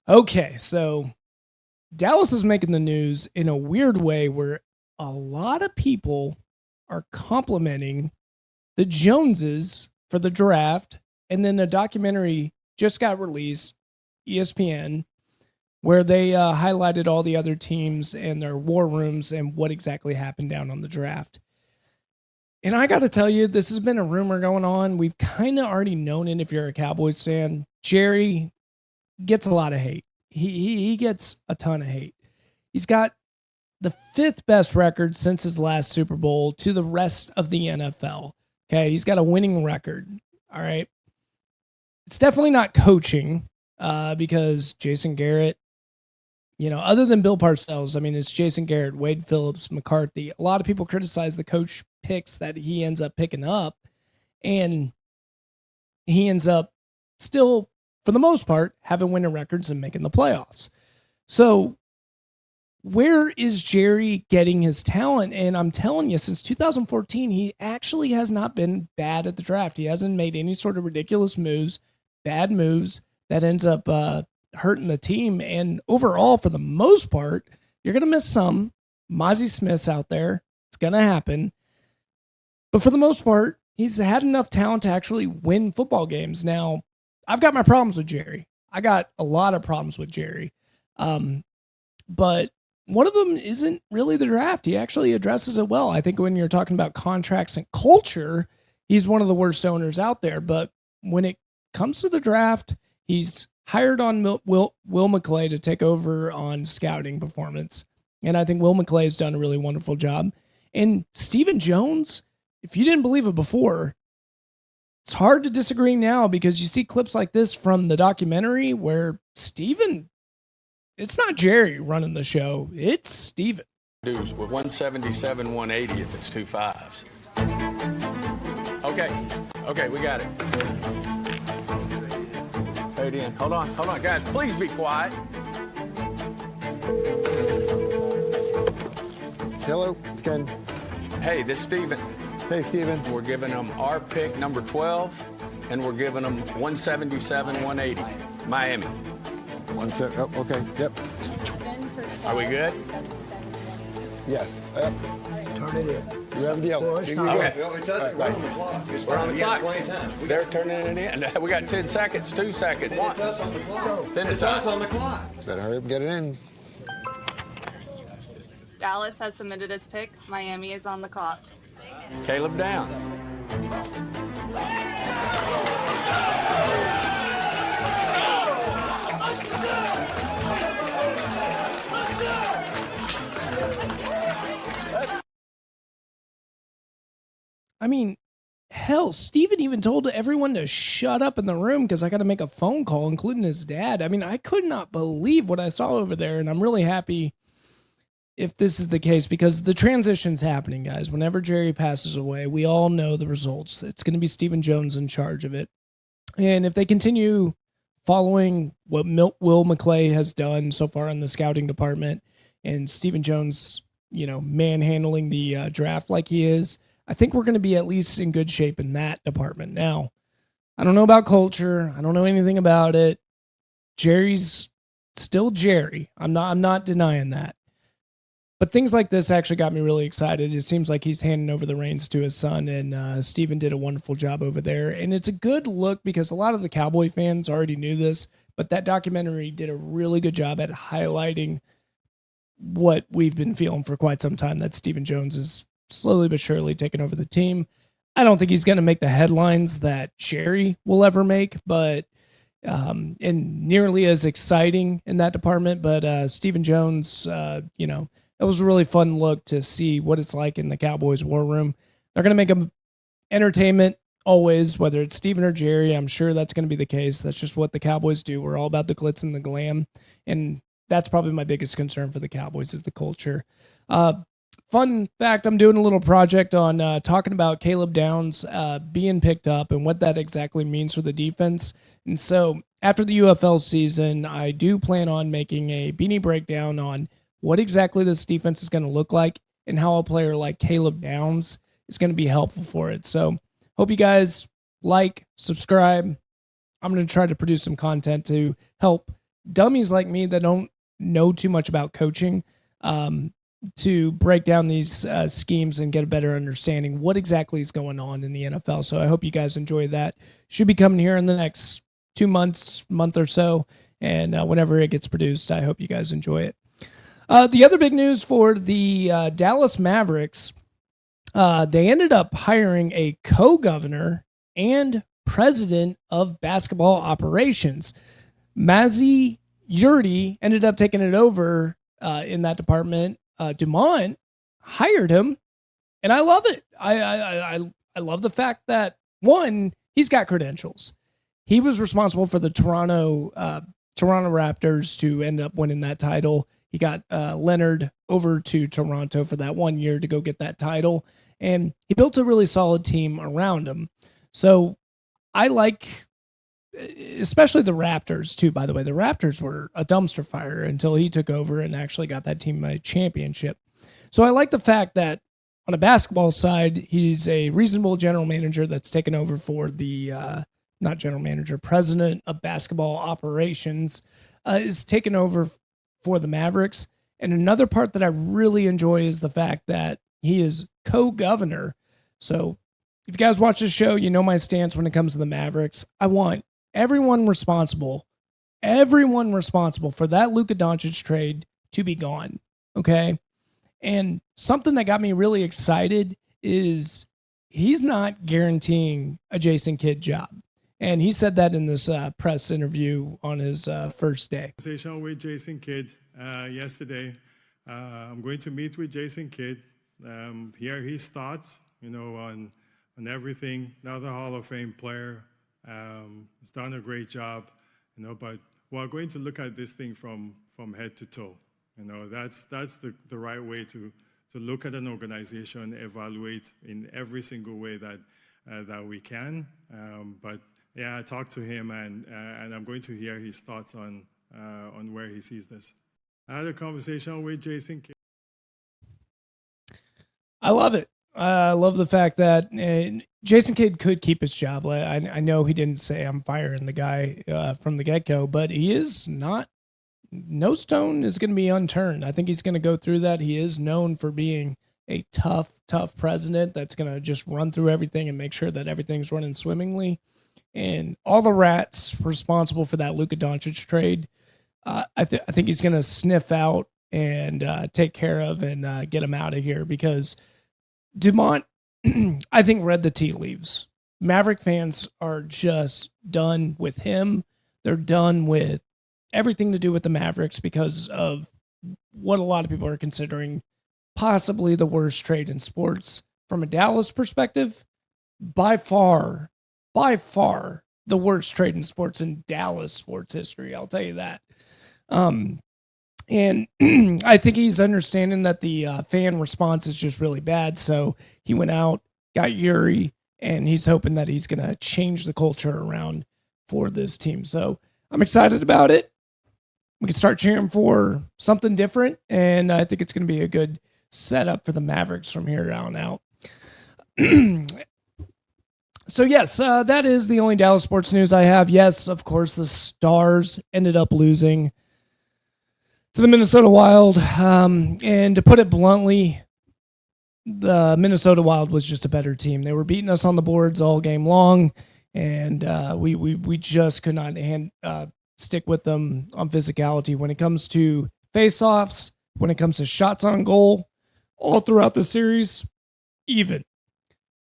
Okay, so Dallas is making the news in a weird way where a lot of people are complimenting the Joneses for the draft, and then a documentary just got released, ESPN, where they highlighted all the other teams and their war rooms and what exactly happened down on the draft. And I got to tell you, this has been a rumor going on. We've kind of already known it if you're a Cowboys fan. Jerry gets a lot of hate. He gets a ton of hate. He's got the fifth best record since his last Super Bowl to the rest of the NFL. Okay, he's got a winning record. All right. It's definitely not coaching because Jason Garrett, other than Bill Parcells, I mean, it's Jason Garrett, Wade Phillips, McCarthy. A lot of people criticize the coach picks that he ends up picking up, and he ends up still, for the most part, having winning records and making the playoffs. So where is Jerry getting his talent? And I'm telling you, since 2014, he actually has not been bad at the draft. He hasn't made any sort of ridiculous moves, bad moves that ends up hurting the team. And overall, for the most part, you're going to miss some. Mozzie Smith's out there. It's going to happen. But for the most part, he's had enough talent to actually win football games. Now, I've got my problems with Jerry. I got a lot of problems with Jerry. But one of them isn't really the draft. He actually addresses it well. I think when you're talking about contracts and culture, he's one of the worst owners out there. But when it comes to the draft, he's hired on Will McClay to take over on scouting performance. And I think Will McClay has done a really wonderful job. And Stephen Jones, if you didn't believe it before, it's hard to disagree now because you see clips like this from the documentary where Stephen, it's not Jerry running the show, it's Stephen. Dudes, we're 177, 180 if it's 2 5s. Okay, we got it. Fade in. Hold on, guys, please be quiet. Hello, Ken. Hey, this is Steven. Hey, Steven. We're giving them our pick, number 12, and we're giving them 177, 180. Miami. Oh, okay, yep. Are we good? Yes. Yep. Turn it in. You have a deal. So it's You can not- go. Okay. Well, it doesn't. We're on the clock. It's We're on the we got clock. plenty of time. They're turning it in. We got 10 seconds, 2 seconds. Then it's us on the clock. Then it's us us. on the clock. Better hurry up and get it in. Dallas has submitted its pick. Miami is on the clock. Caleb Downs. I mean, hell, Steven even told everyone to shut up in the room because I got to make a phone call, including his dad. I mean, I could not believe what I saw over there, and I'm really happy if this is the case because the transition's happening, guys. Whenever Jerry passes away, we all know the results. It's going to be Stephen Jones in charge of it. And if they continue following what Will McClay has done so far in the scouting department and Stephen Jones, manhandling the draft like he is, I think we're going to be at least in good shape in that department. Now, I don't know about culture. I don't know anything about it. Jerry's still Jerry. I'm not denying that. But things like this actually got me really excited. It seems like he's handing over the reins to his son, and Steven did a wonderful job over there. And it's a good look because a lot of the Cowboy fans already knew this, but that documentary did a really good job at highlighting what we've been feeling for quite some time, that Stephen Jones is slowly but surely taking over the team. I don't think he's going to make the headlines that Jerry will ever make, but and nearly as exciting in that department. But Stephen Jones, it was a really fun look to see what it's like in the Cowboys war room. They're going to make them entertainment always, whether it's Steven or Jerry. I'm sure that's going to be the case. That's just what the Cowboys do. We're all about the glitz and the glam. And that's probably my biggest concern for the Cowboys is the culture. Fun fact, I'm doing a little project on talking about Caleb Downs being picked up and what that exactly means for the defense. And so after the UFL season, I do plan on making a beanie breakdown on what exactly this defense is going to look like and how a player like Caleb Downs is going to be helpful for it. So hope you guys like, subscribe. I'm going to try to produce some content to help dummies like me that don't know too much about coaching to break down these schemes and get a better understanding what exactly is going on in the NFL. So I hope you guys enjoy that. Should be coming here in the next 2 months, month or so. And whenever it gets produced, I hope you guys enjoy it. The other big news for the Dallas Mavericks, they ended up hiring a co-governor and president of basketball operations. Mazzy Yurdi ended up taking it over in that department. Dumont hired him, and I love it. I love the fact that, one, he's got credentials. He was responsible for the Toronto Raptors to end up winning that title. He got Leonard over to Toronto for that 1 year to go get that title, and he built a really solid team around him. So I like, especially the Raptors too, by the way. The Raptors were a dumpster fire until he took over and actually got that team a championship. So I like the fact that on a basketball side, he's a reasonable general manager that's taken over for the, not general manager, president of basketball operations, is taken over for the Mavericks. And another part that I really enjoy is the fact that he is co-governor. So if you guys watch this show, you know my stance when it comes to the Mavericks. I want everyone responsible for that Luka Doncic trade to be gone. Okay. And something that got me really excited is he's not guaranteeing a Jason Kidd job. And he said that in this press interview on his first day. Conversation with Jason Kidd yesterday. I'm going to meet with Jason Kidd, hear his thoughts, on everything. Another Hall of Fame player. He's done a great job, but we're going to look at this thing from head to toe. That's the right way to look at an organization, evaluate in every single way that we can. But yeah, I talked to him, and I'm going to hear his thoughts on where he sees this. I had a conversation with Jason Kidd. I love it. I love the fact that Jason Kidd could keep his job. I know he didn't say I'm firing the guy from the get-go, but he is not. No stone is going to be unturned. I think he's going to go through that. He is known for being a tough president that's going to just run through everything and make sure that everything's running swimmingly. And all the rats responsible for that Luka Doncic trade, I think he's going to sniff out and take care of and get him out of here, because Dumont, I think, read the tea leaves. Maverick fans are just done with him. They're done with everything to do with the Mavericks because of what a lot of people are considering possibly the worst trade in sports. From a Dallas perspective, by far the worst trade in sports in Dallas sports history. I'll tell you that. And I think he's understanding that the fan response is just really bad. So he went out, got Yuri, and he's hoping that he's going to change the culture around for this team. So I'm excited about it. We can start cheering for something different, and I think it's going to be a good setup for the Mavericks from here on out. So, yes, that is the only Dallas sports news I have. Yes, of course, the Stars ended up losing to the Minnesota Wild. And to put it bluntly, the Minnesota Wild was just a better team. They were beating us on the boards all game long, and we just could not stick with them on physicality when it comes to face-offs, when it comes to shots on goal, all throughout the series, even.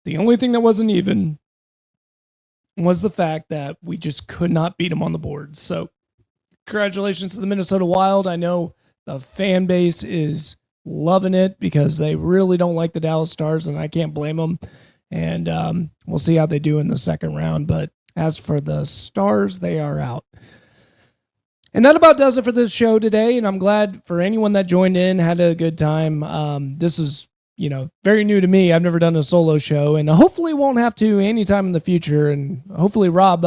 The only thing that wasn't even was the fact that we just could not beat them on the board. So congratulations to the Minnesota Wild. I know the fan base is loving it because they really don't like the Dallas Stars, and I can't blame them. And we'll see how they do in the second round. But as for the Stars, they are out. And that about does it for this show today. And I'm glad for anyone that joined in, had a good time. This is, very new to me. I've never done a solo show, and hopefully won't have to anytime in the future. And hopefully Rob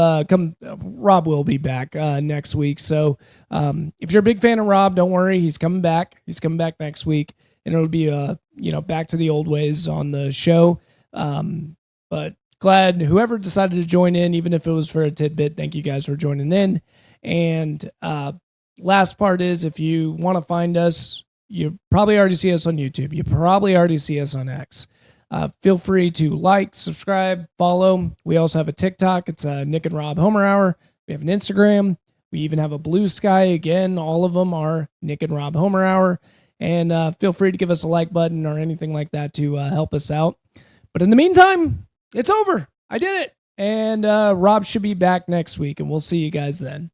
will be back next week. So if you're a big fan of Rob, don't worry. He's coming back. He's coming back next week, and it'll be back to the old ways on the show. But glad whoever decided to join in, even if it was for a tidbit. Thank you guys for joining in. And last part is if you want to find us, you probably already see us on YouTube. You probably already see us on X. Feel free to like, subscribe, follow. We also have a TikTok. It's Nick and Rob Homer Hour. We have an Instagram. We even have a Blue Sky. Again, all of them are Nick and Rob Homer Hour. And feel free to give us a like button or anything like that to help us out. But in the meantime, it's over. I did it. And Rob should be back next week, and we'll see you guys then.